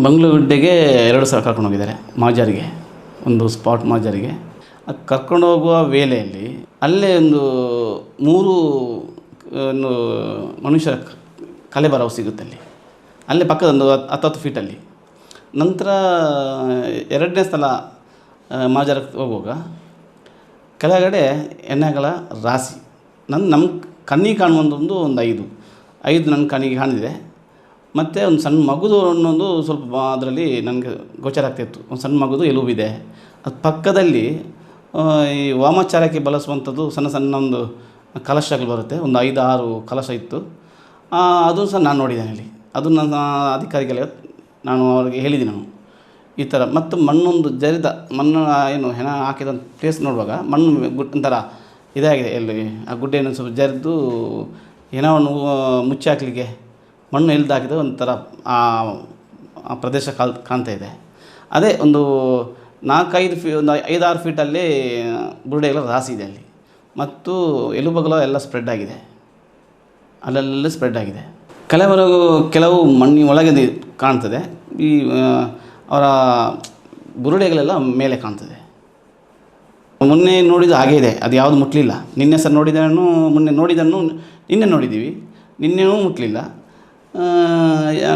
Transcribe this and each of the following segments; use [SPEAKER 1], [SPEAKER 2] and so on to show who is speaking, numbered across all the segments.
[SPEAKER 1] ಮಂಗಳೂರುಡ್ಡೆಗೆ 2 ಸಲ ಕರ್ಕೊಂಡು ಹೋಗಿದ್ದಾರೆ ಮಾಜಾರಿಗೆ, ಒಂದು ಸ್ಪಾಟ್ ಮಾಜಾರಿಗೆ. ಕರ್ಕೊಂಡು ಹೋಗುವ ವೇಳೆಯಲ್ಲಿ ಅಲ್ಲೇ ಒಂದು 3 ಒಂದು ಮನುಷ್ಯರ ಕಲೆಬರವು ಸಿಗುತ್ತೆ ಅಲ್ಲೇ ಪಕ್ಕದ ಒಂದು 10 ಫೀಟಲ್ಲಿ. ನಂತರ 2ನೇ ಸಲ ಮಾಜಾರಕ್ಕೆ ಹೋಗುವಾಗ ಕೆಳಗಡೆ ಎಣ್ಣೆಗಳ ರಾಶಿ ನಮ್ಮ ಕಣ್ಣಿಗೆ ಕಾಣುವಂಥದ್ದು ಒಂದು 5 ನನ್ನ ಕಣ್ಣಿಗೆ ಕಾಣಿದೆ. ಮತ್ತು ಒಂದು ಸಣ್ಣ ಮಗುದು ಅನ್ನೊಂದು ಸ್ವಲ್ಪ ಅದರಲ್ಲಿ ನನಗೆ ಗೋಚರ ಆಗ್ತಾಯಿತ್ತು. ಒಂದು ಸಣ್ಣ ಮಗುದು ಎಲುಬಿದೆ. ಅದು ಪಕ್ಕದಲ್ಲಿ ಈ ವಾಮಾಚಾರಕ್ಕೆ ಬಳಸುವಂಥದ್ದು ಸಣ್ಣ ಒಂದು ಕಲಶಗಳು ಬರುತ್ತೆ, ಒಂದು 5-6 ಕಲಶ ಇತ್ತು. ಅದು ಸಹ ನಾನು ನೋಡಿದ್ದೇನೆ ಅಲ್ಲಿ. ಅದು ನನ್ನ ಅಧಿಕಾರಿಗಳಿಗೆ ನಾನು ಅವರಿಗೆ ಹೇಳಿದೆ ನಾನು ಈ ಥರ. ಮತ್ತು ಮಣ್ಣೊಂದು ಜರಿದ ಮಣ್ಣು ಏನು ಹೆಣ ಹಾಕಿದ ಪ್ಲೇಸ್ ನೋಡುವಾಗ ಮಣ್ಣು ಒಂಥರ ಇದಾಗಿದೆ. ಎಲ್ಲಿ ಆ ಗುಡ್ಡೆಯನ್ನು ಸ್ವಲ್ಪ ಜರಿದು ಹೆಣವನ್ನು ಮುಚ್ಚಿ ಹಾಕಲಿಕ್ಕೆ ಮಣ್ಣು ಎಳ್ದು ಹಾಕಿದ ಒಂಥರ ಆ ಪ್ರದೇಶ ಕಾಣ್ತಾ ಇದೆ. ಅದೇ ಒಂದು 4-5 ಒಂದು 5-6 ಫೀಟಲ್ಲಿ ಬುರುಡೆಗಳ ರಾಶಿ ಇದೆ ಅಲ್ಲಿ. ಮತ್ತು ಎಲುಬುಗಳು ಎಲ್ಲ ಸ್ಪ್ರೆಡ್ ಆಗಿದೆ, ಅಲ್ಲೆಲ್ಲ ಸ್ಪ್ರೆಡ್ ಆಗಿದೆ. ಕೆಲವು ಮಣ್ಣಿನ ಒಳಗೆ ಕಾಣ್ತದೆ. ಈ ಅವರ ಬುರುಡೆಗಳೆಲ್ಲ ಮೇಲೆ ಕಾಣ್ತದೆ. ಮೊನ್ನೆ ನೋಡಿದ್ದು ಹಾಗೇ ಇದೆ, ಅದು ಯಾವುದು ಮುಟ್ಟಲಿಲ್ಲ. ನಿನ್ನೆ ಸಹ ನೋಡಿದ್ದನ್ನು ಮೊನ್ನೆ ನೋಡಿದ್ದನ್ನು ನಿನ್ನೆ ನೋಡಿದ್ದೀವಿ, ನಿನ್ನೆನೂ ಮುಟ್ಟಲಿಲ್ಲ.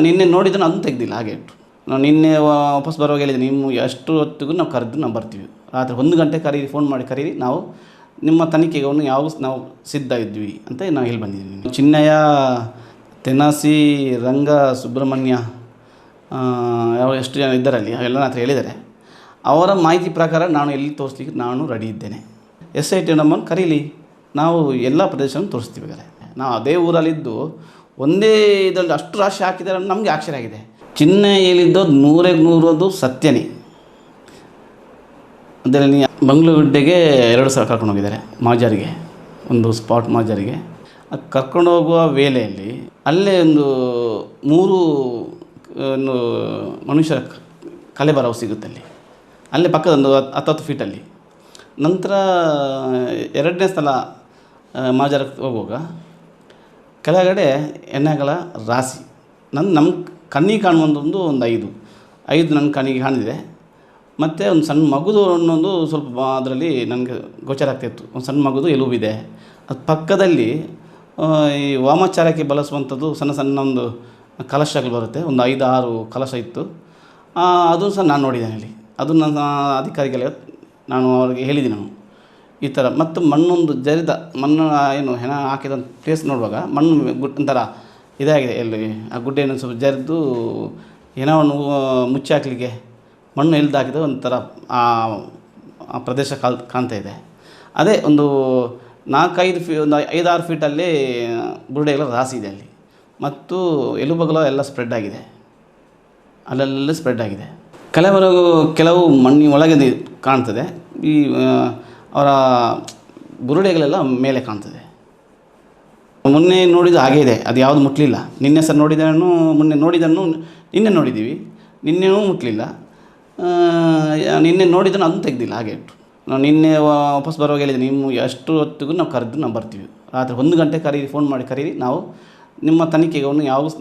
[SPEAKER 1] ನಿನ್ನೆ ನೋಡಿದ್ದನ್ನು ಅದನ್ನು ತೆಗೆದಿಲ್ಲ, ಹಾಗೆ ಇಟ್ಟು. ನಾವು ನಿನ್ನೆ ವಾಪಸ್ ಬರುವಾಗ ಹೇಳಿದೆ, ನೀವು ಎಷ್ಟು ಹೊತ್ತಿಗೂ ನಾವು ಕರೆದು ನಾವು ಬರ್ತೀವಿ. ರಾತ್ರಿ 1 ಗಂಟೆ ಕರೀರಿ, ಫೋನ್ ಮಾಡಿ ಕರೀರಿ, ನಾವು ನಿಮ್ಮ ತನಿಖೆಗೆ ಯಾವ ನಾವು ಸಿದ್ಧ ಇದ್ವಿ ಅಂತ ನಾವು ಹೇಳಿ ಬಂದಿದ್ದೀವಿ. ಚಿನ್ನಯ್ಯ, ತೆನಾಸಿ, ರಂಗ, ಸುಬ್ರಹ್ಮಣ್ಯ ಎಷ್ಟು ಜನ ಇದ್ದಾರಲ್ಲಿ ಅವೆಲ್ಲ ನನ್ನ ಹತ್ರ ಹೇಳಿದ್ದಾರೆ. ಅವರ ಮಾಹಿತಿ ಪ್ರಕಾರ ನಾನು ಎಲ್ಲಿ ತೋರಿಸ್ಲಿಕ್ಕೆ ನಾನು ರೆಡಿ ಇದ್ದೇನೆ. SIT ನಮ್ಮನ್ನು ಕರೀಲಿ, ನಾವು ಎಲ್ಲ ಪ್ರದೇಶವನ್ನು ತೋರಿಸ್ತೀವಿ. ನಾವು ಅದೇ ಊರಲ್ಲಿದ್ದು ಒಂದೇ ಇದರಲ್ಲಿ ಅಷ್ಟು ರಾಶಿ ಹಾಕಿದ್ದಾರೆ ನಮಗೆ ಆಶ್ಚರ್ಯ ಆಗಿದೆ. ಚಿನ್ನ ಹೇಳಿದ್ದು 100% ಸತ್ಯನೇ. ಅದರಲ್ಲಿ ಮಂಗಳೂರುಡ್ಡೆಗೆ 2 ಸಲ ಕರ್ಕೊಂಡು ಹೋಗಿದ್ದಾರೆ ಮಾಜಾರಿಗೆ, ಒಂದು ಸ್ಪಾಟ್ ಮಾಜಾರಿಗೆ. ಕರ್ಕೊಂಡು ಹೋಗುವ ವೇಳೆಯಲ್ಲಿ ಅಲ್ಲೇ ಒಂದು 3 ಒಂದು ಮನುಷ್ಯರ ಕಲೆಬರವು ಸಿಗುತ್ತೆ ಅಲ್ಲೇ ಪಕ್ಕದ ಒಂದು 10 ಫೀಟಲ್ಲಿ. ನಂತರ 2ನೇ ಸಲ ಮಾಜಾರಕ್ಕೆ ಹೋಗುವಾಗ ಕೆಳಗಡೆ ಎಣ್ಣೆಗಳ ರಾಶಿ ನಮ್ಮ ಕಣ್ಣಿಗೆ ಕಾಣುವಂಥದ್ದು ಒಂದು 5 ನನ್ನ ಕಣ್ಣಿಗೆ ಕಾಣಿದೆ. ಮತ್ತು ಒಂದು ಸಣ್ಣ ಮಗುದು ಅನ್ನೊಂದು ಸ್ವಲ್ಪ ಅದರಲ್ಲಿ ನನಗೆ ಗೋಚರ ಆಗ್ತಾಯಿತ್ತು. ಒಂದು ಸಣ್ಣ ಮಗುದು ಎಲುಬಿದೆ. ಅದು ಪಕ್ಕದಲ್ಲಿ ಈ ವಾಮಾಚಾರಕ್ಕೆ ಬಳಸುವಂಥದ್ದು ಸಣ್ಣ ಒಂದು ಕಲಶಗಳು ಬರುತ್ತೆ, ಒಂದು 5-6 ಕಲಶ ಇತ್ತು. ಅದು ಸಹ ನಾನು ನೋಡಿದ್ದೇನೆ ಅಲ್ಲಿ. ಅದು ನನ್ನ ಅಧಿಕಾರಿಗಳಿಗೆ ನಾನು ಅವರಿಗೆ ಹೇಳಿದೆ ನಾನು ಈ ಥರ. ಮತ್ತು ಮಣ್ಣೊಂದು ಜರಿದ ಮಣ್ಣು ಏನು ಹೆಣ ಹಾಕಿದ ಪ್ಲೇಸ್ ನೋಡುವಾಗ ಮಣ್ಣು ಒಂಥರ ಇದಾಗಿದೆ. ಎಲ್ಲಿ ಆ ಗುಡ್ಡೆಯನ್ನು ಸ್ವಲ್ಪ ಜರಿದು ಹೆಣವನ್ನು ಮುಚ್ಚಿ ಹಾಕಲಿಕ್ಕೆ ಮಣ್ಣು ಎಳ್ದು ಹಾಕಿದ ಒಂಥರ ಆ ಪ್ರದೇಶ ಕಾಣ್ತಾ ಇದೆ. ಅದೇ ಒಂದು 5-6 ಫೀಟಲ್ಲಿ ಬುರುಡೆಗಳ ರಾಶಿ ಇದೆ ಅಲ್ಲಿ. ಮತ್ತು ಎಲುಬುಗಳು ಎಲ್ಲ ಸ್ಪ್ರೆಡ್ ಆಗಿದೆ, ಅಲ್ಲೆಲ್ಲ ಸ್ಪ್ರೆಡ್ ಆಗಿದೆ. ಕೆಲವು ಮಣ್ಣಿನ ಒಳಗೆ ಕಾಣ್ತದೆ. ಈ ಅವರ ಬುರುಡೆಗಳೆಲ್ಲ ಮೇಲೆ ಕಾಣ್ತದೆ. ಮೊನ್ನೆ ನೋಡಿದ್ದು ಹಾಗೇ ಇದೆ, ಅದು ಯಾವುದು ಮುಟ್ಟಲಿಲ್ಲ. ನಿನ್ನೆ ಸಹ ನೋಡಿದ್ದನ್ನು ಮೊನ್ನೆ ನೋಡಿದ್ದನ್ನು ನಿನ್ನೆ ನೋಡಿದ್ದೀವಿ, ನಿನ್ನೆನೂ ಮುಟ್ಟಲಿಲ್ಲ. ನಿನ್ನೆ ನೋಡಿದ್ದನ್ನು ಅದನ್ನು ತೆಗೆದಿಲ್ಲ, ಹಾಗೆ ಇಟ್ಟು. ನಾವು ನಿನ್ನೆ ವಾಪಸ್ ಬರುವಾಗ ಹೇಳಿದೆ, ನೀವು ಎಷ್ಟು ಹೊತ್ತಿಗೂ ನಾವು ಕರೆದು ನಾವು ಬರ್ತೀವಿ. ರಾತ್ರಿ 1 ಗಂಟೆ ಕರೀರಿ, ಫೋನ್ ಮಾಡಿ ಕರೀರಿ, ನಾವು ನಿಮ್ಮ ತನಿಖೆಗೆ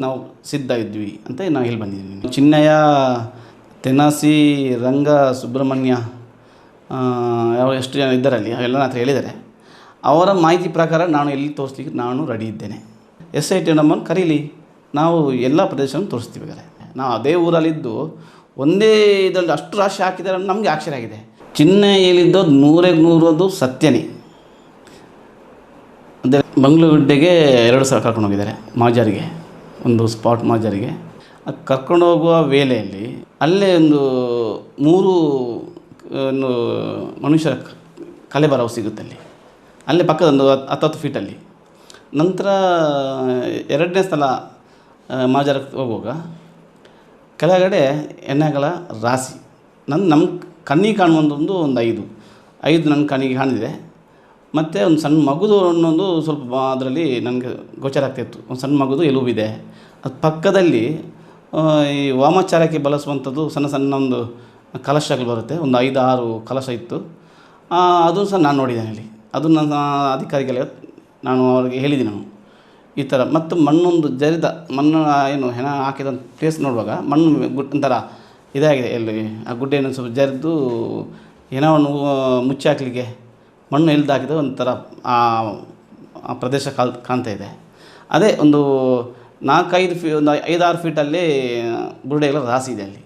[SPEAKER 1] ನಾವು ಸಿದ್ಧ ಇದ್ವಿ ಅಂತ ನಾವು ಹೇಳಿ ಬಂದಿದ್ದೀವಿ. ಚಿನ್ನಯ್ಯ, ತೆನಾಸಿ, ರಂಗ, ಸುಬ್ರಹ್ಮಣ್ಯ ಎಷ್ಟು ಜನ ಇದ್ದಾರಲ್ಲಿ ಅವೆಲ್ಲ ನನ್ನ ಹತ್ರ ಹೇಳಿದ್ದಾರೆ. ಅವರ ಮಾಹಿತಿ ಪ್ರಕಾರ ನಾನು ಎಲ್ಲಿ ತೋರಿಸ್ಲಿಕ್ಕೆ ನಾನು ರೆಡಿ ಇದ್ದೇನೆ. SIT ನಮ್ಮನ್ನು ಕರೀಲಿ, ನಾವು ಎಲ್ಲ ಪ್ರದೇಶವನ್ನು ತೋರಿಸ್ತೀವಿ. ನಾವು ಅದೇ ಊರಲ್ಲಿದ್ದು ಒಂದೇ ಇದರಲ್ಲಿ ಅಷ್ಟು ರಾಶಿ ಹಾಕಿದ್ದಾರೆ ನಮಗೆ ಆಶ್ಚರ್ಯ ಆಗಿದೆ. ಚಿನ್ನ ಹೇಳಿದ್ದು 100% ಸತ್ಯನೇ. ಅದೇ ಮಂಗಳೂರುಡ್ಡೆಗೆ 2 ಸಲ ಕರ್ಕೊಂಡು ಹೋಗಿದ್ದಾರೆ ಮಾಜಾರಿಗೆ, ಒಂದು ಸ್ಪಾಟ್ ಮಾಜಾರಿಗೆ. ಕರ್ಕೊಂಡು ಹೋಗುವ ವೇಳೆಯಲ್ಲಿ ಅಲ್ಲೇ ಒಂದು 3 ಒಂದು ಮನುಷ್ಯರ ಕಲೆಬರವು ಸಿಗುತ್ತೆ ಅಲ್ಲೇ ಪಕ್ಕದ ಒಂದು 10 ಫೀಟಲ್ಲಿ. ನಂತರ 2ನೇ ಸಲ ಮಾಜಾರಕ್ಕೆ ಹೋಗುವಾಗ ಕೆಳಗಡೆ ಎಣ್ಣೆಗಳ ರಾಶಿ ನಮ್ಮ ಕಣ್ಣಿಗೆ ಕಾಣುವಂಥದ್ದು ಒಂದು 5 ನನ್ನ ಕಣ್ಣಿಗೆ ಕಾಣಿದೆ. ಮತ್ತು ಒಂದು ಸಣ್ಣ ಮಗುದು ಅನ್ನೊಂದು ಸ್ವಲ್ಪ ಅದರಲ್ಲಿ ನನಗೆ ಗೋಚರ ಆಗ್ತಾಯಿತ್ತು. ಒಂದು ಸಣ್ಣ ಮಗುದು ಎಲುಬಿದೆ. ಅದು ಪಕ್ಕದಲ್ಲಿ ಈ ವಾಮಾಚಾರಕ್ಕೆ ಬಳಸುವಂಥದ್ದು ಸಣ್ಣ ಒಂದು ಕಲಶಗಳು ಬರುತ್ತೆ, ಒಂದು 5-6 ಕಲಶ ಇತ್ತು. ಅದು ಸಹ ನಾನು ನೋಡಿದ್ದೇನೆ ಅಲ್ಲಿ. ಅದು ನನ್ನ ಅಧಿಕಾರಿಗಳಿಗೆ ನಾನು ಅವರಿಗೆ ಹೇಳಿದೆ ನಾನು ಈ ಥರ ಮತ್ತು ಮಣ್ಣೊಂದು ಜರಿದ ಮಣ್ಣು ಏನು ಹೆಣ ಹಾಕಿದ ಪ್ಲೇಸ್ ನೋಡುವಾಗ ಮಣ್ಣು ಒಂಥರ ಇದಾಗಿದೆ ಎಲ್ಲಿ ಆ ಗುಡ್ಡೆಯನ್ನು ಸ್ವಲ್ಪ ಜರಿದು ಹೆಣವನ್ನು ಮುಚ್ಚಿ ಹಾಕಲಿಕ್ಕೆ ಮಣ್ಣು ಎಳ್ದು ಹಾಕಿದ ಒಂಥರ ಆ ಪ್ರದೇಶ ಕಾಣ್ತಾ ಇದೆ. ಅದೇ ಒಂದು 4-5 ಒಂದು 5-6 ಫೀಟಲ್ಲಿ ಬುರುಡೆಗಳ ರಾಶಿ ಇದೆ ಅಲ್ಲಿ,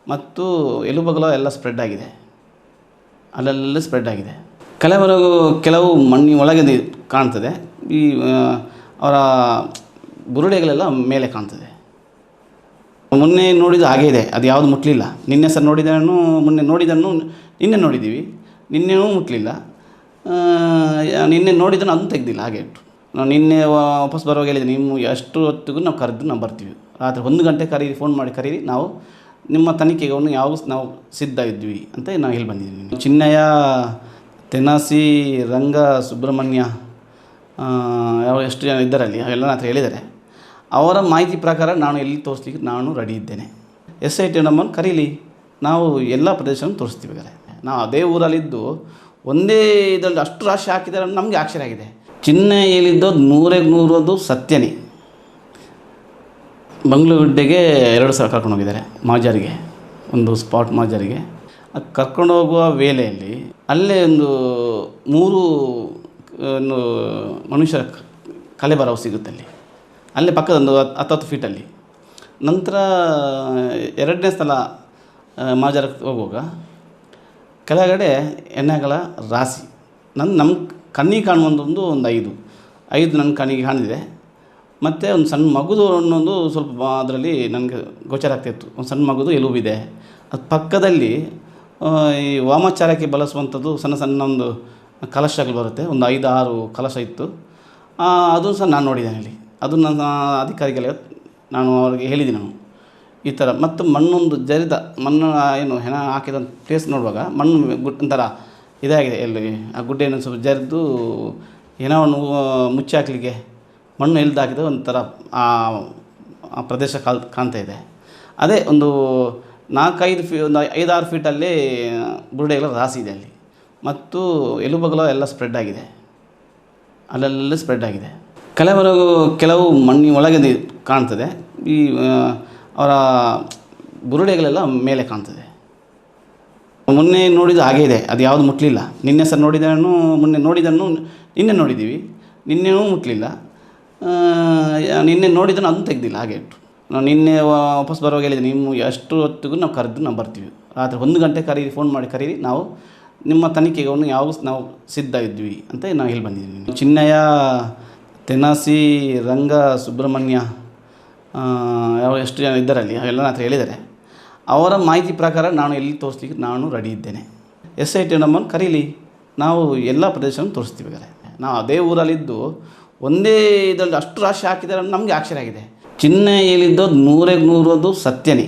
[SPEAKER 1] ಮತ್ತು ಎಲುಬುಗಳು ಎಲ್ಲ ಸ್ಪ್ರೆಡ್ ಆಗಿದೆ, ಅಲ್ಲೆಲ್ಲ ಸ್ಪ್ರೆಡ್ ಆಗಿದೆ. ಕೆಲವು ಮಣ್ಣಿನ ಒಳಗೆ ಕಾಣ್ತದೆ, ಈ ಅವರ ಬುರುಡೆಗಳೆಲ್ಲ ಮೇಲೆ ಕಾಣ್ತದೆ. ಮೊನ್ನೆ ನೋಡಿದ್ದು ಹಾಗೇ ಇದೆ, ಅದು ಯಾವುದು ಮುಟ್ಟಲಿಲ್ಲ. ನಿನ್ನೆ ಸಹ ನೋಡಿದನು, ಮೊನ್ನೆ ನೋಡಿದ್ದನ್ನು ನಿನ್ನೆ ನೋಡಿದ್ದೀವಿ, ನಿನ್ನೆನೂ ಮುಟ್ಟಲಿಲ್ಲ. ನಿನ್ನೆ ನೋಡಿದ್ದನ್ನು ಅದನ್ನು ತೆಗೆದಿಲ್ಲ, ಹಾಗೆ ಇಟ್ಟು. ನಾವು ನಿನ್ನೆ ವಾಪಸ್ ಬರುವಾಗ ಹೇಳಿದೆ, ನೀವು ಎಷ್ಟು ಹೊತ್ತಿಗೂ ನಾವು ಕರೆದು ನಾವು ಬರ್ತೀವಿ, ರಾತ್ರಿ 1 ಗಂಟೆ ಕರೀರಿ, ಫೋನ್ ಮಾಡಿ ಕರೀರಿ, ನಾವು ನಿಮ್ಮ ತನಿಖೆಗೆ ನಾವು ಸಿದ್ಧ ಇದ್ವಿ ಅಂತ ನಾವು ಹೇಳಿ ಬಂದಿದ್ದೀವಿ. ಚಿನ್ನಯ್ಯ, ತೆನಾಸಿ, ರಂಗ, ಸುಬ್ರಹ್ಮಣ್ಯ ಎಷ್ಟು ಜನ ಇದ್ದಾರಲ್ಲಿ ಅವೆಲ್ಲ ಹತ್ರ ಹೇಳಿದ್ದಾರೆ. ಅವರ ಮಾಹಿತಿ ಪ್ರಕಾರ ನಾನು ಎಲ್ಲಿ ತೋರಿಸ್ಲಿಕ್ಕೆ ನಾನು ರೆಡಿ ಇದ್ದೇನೆ. SIT ನಮ್ಮನ್ನು ಕರೀಲಿ, ನಾವು ಎಲ್ಲ ಪ್ರದೇಶವನ್ನು ತೋರಿಸ್ತೀವಿ. ನಾವು ಅದೇ ಊರಲ್ಲಿದ್ದು ಒಂದೇ ಇದರಲ್ಲಿ ಅಷ್ಟು ರಾಶಿ ಹಾಕಿದ್ದಾರೆ, ನಮಗೆ ಆಶ್ಚರ್ಯ ಆಗಿದೆ. ಚಿನ್ನ ಹೇಳಿದ್ದು 100% ಸತ್ಯನೇ. ಮಂಗಳೂರುಡ್ಡೆಗೆ 2 ಸಲ ಕರ್ಕೊಂಡು ಹೋಗಿದ್ದಾರೆ ಮಾಜಾರಿಗೆ, ಒಂದು ಸ್ಪಾಟ್ ಮಾಜಾರಿಗೆ. ಅದು ಕರ್ಕೊಂಡು ಹೋಗುವ ವೇಳೆಯಲ್ಲಿ ಅಲ್ಲೇ ಒಂದು 3 ಮನುಷ್ಯರ ಕಲೆಬರವು ಸಿಗುತ್ತೆ ಅಲ್ಲಿ, ಅಲ್ಲೇ ಪಕ್ಕದೊಂದು 10 ಫೀಟಲ್ಲಿ. ನಂತರ 2ನೇ ಸಲ ಮಾಜಾರಕ್ಕೆ ಹೋಗುವಾಗ ಕೆಳಗಡೆ ಎಣ್ಣೆಗಳ ರಾಶಿ ನಮ್ಮ ಕಣ್ಣಿಗೆ ಕಾಣುವಂಥದ್ದು ಒಂದು 5 ನನ್ನ ಕಣ್ಣಿಗೆ ಕಾಣಿದೆ. ಮತ್ತು ಒಂದು ಸಣ್ಣ ಮಗುದು ಅನ್ನೋದು ಸ್ವಲ್ಪ ಅದರಲ್ಲಿ ನನಗೆ ಗೋಚರ ಆಗ್ತಾಯಿತ್ತು. ಒಂದು ಸಣ್ಣ ಮಗುದು ಎಲುಬಿದೆ. ಅದು ಪಕ್ಕದಲ್ಲಿ ಈ ವಾಮಾಚಾರಕ್ಕೆ ಬಳಸುವಂಥದ್ದು ಸಣ್ಣ ಒಂದು ಕಲಶಗಳು ಬರುತ್ತೆ, ಒಂದು 5-6 ಕಲಶ ಇತ್ತು. ಅದು ಸಹ ನಾನು ನೋಡಿದ್ದೇನೆ ಅಲ್ಲಿ. ಅದು ನನ್ನ ಅಧಿಕಾರಿಗಳಿಗೆ ನಾನು ಅವರಿಗೆ ಹೇಳಿದ್ದೀನಿ ನಾನು ಈ ಥರ. ಮತ್ತು ಮಣ್ಣೊಂದು ಜರಿದ ಮಣ್ಣು ಏನು ಹೆಣ ಹಾಕಿದ ಪ್ಲೇಸ್ ನೋಡುವಾಗ ಮಣ್ಣು ಒಂಥರ ಇದಾಗಿದೆ, ಎಲ್ಲಿ ಆ ಗುಡ್ಡೆಯನ್ನು ಸ್ವಲ್ಪ ಜರಿದು ಹೆಣವನ್ನು ಮುಚ್ಚಿ ಹಾಕಲಿಕ್ಕೆ ಮಣ್ಣು ಎಳ್ದು ಹಾಕಿದ ಒಂಥರ ಆ ಪ್ರದೇಶ ಕಾಣ್ತಾ ಇದೆ. ಅದೇ ಒಂದು 5-6 ಫೀಟಲ್ಲಿ ಬುರುಡೆಗಳ ರಾಶಿ ಇದೆ ಅಲ್ಲಿ, ಮತ್ತು ಎಲುಬುಗಳು ಎಲ್ಲ ಸ್ಪ್ರೆಡ್ ಆಗಿದೆ, ಅಲ್ಲೆಲ್ಲ ಸ್ಪ್ರೆಡ್ ಆಗಿದೆ. ಕೆಲವು ಮಣ್ಣಿನ ಒಳಗೆ ಕಾಣ್ತದೆ, ಈ ಅವರ ಬುರುಡೆಗಳೆಲ್ಲ ಮೇಲೆ ಕಾಣ್ತದೆ. ಮೊನ್ನೆ ನೋಡಿದ್ದು ಹಾಗೇ ಇದೆ, ಅದು ಯಾವುದು ಮುಟ್ಟಲಿಲ್ಲ. ನಿನ್ನೆ ಸಹ ನೋಡಿದನು, ಮೊನ್ನೆ ನೋಡಿದ್ದನ್ನು ನಿನ್ನೆ ನೋಡಿದ್ದೀವಿ, ನಿನ್ನೆನೂ ಮುಟ್ಟಲಿಲ್ಲ. ನಿನ್ನೆ ನೋಡಿದ್ದನ್ನು ಅದನ್ನು ತೆಗೆದಿಲ್ಲ, ಹಾಗೆ ಇಟ್ಟು. ನಾವು ನಿನ್ನೆ ವಾಪಸ್ ಬರುವಾಗ ಹೇಳಿದೆ, ನೀವು ಎಷ್ಟು ಹೊತ್ತಿಗೂ ನಾವು ಕರೆದು ನಾವು ಬರ್ತೀವಿ, ರಾತ್ರಿ 1 ಗಂಟೆ ಕರೀರಿ, ಫೋನ್ ಮಾಡಿ ಕರೀರಿ, ನಾವು ನಿಮ್ಮ ತನಿಖೆಗೆ ನಾವು ಸಿದ್ಧ ಇದ್ವಿ ಅಂತ ನಾವು ಹೇಳಿ ಬಂದಿದ್ದೀವಿ. ಚಿನ್ನಯ್ಯ, ತೆನಾಸಿ, ರಂಗ, ಸುಬ್ರಹ್ಮಣ್ಯ ಎಷ್ಟು ಜನ ಇದ್ದಾರಲ್ಲಿ ಅವೆಲ್ಲ ಹತ್ರ ಹೇಳಿದ್ದಾರೆ. ಅವರ ಮಾಹಿತಿ ಪ್ರಕಾರ ನಾನು ಎಲ್ಲಿ ತೋರಿಸ್ಲಿಕ್ಕೆ ನಾನು ರೆಡಿ ಇದ್ದೇನೆ. SIT ನಮ್ಮನ್ನು ಕರೀಲಿ, ನಾವು ಎಲ್ಲ ಪ್ರದೇಶವನ್ನು ತೋರಿಸ್ತೀವಿ. ನಾವು ಅದೇ ಊರಲ್ಲಿದ್ದು ಒಂದೇ ಇದರಲ್ಲಿ ಅಷ್ಟು ರಾಶಿ ಹಾಕಿದ್ದಾರೆ, ನಮಗೆ ಆಶ್ಚರ್ಯ ಆಗಿದೆ. ಚಿನ್ನ ಹೇಳಿದ್ದು 100% ಸತ್ಯನೇ.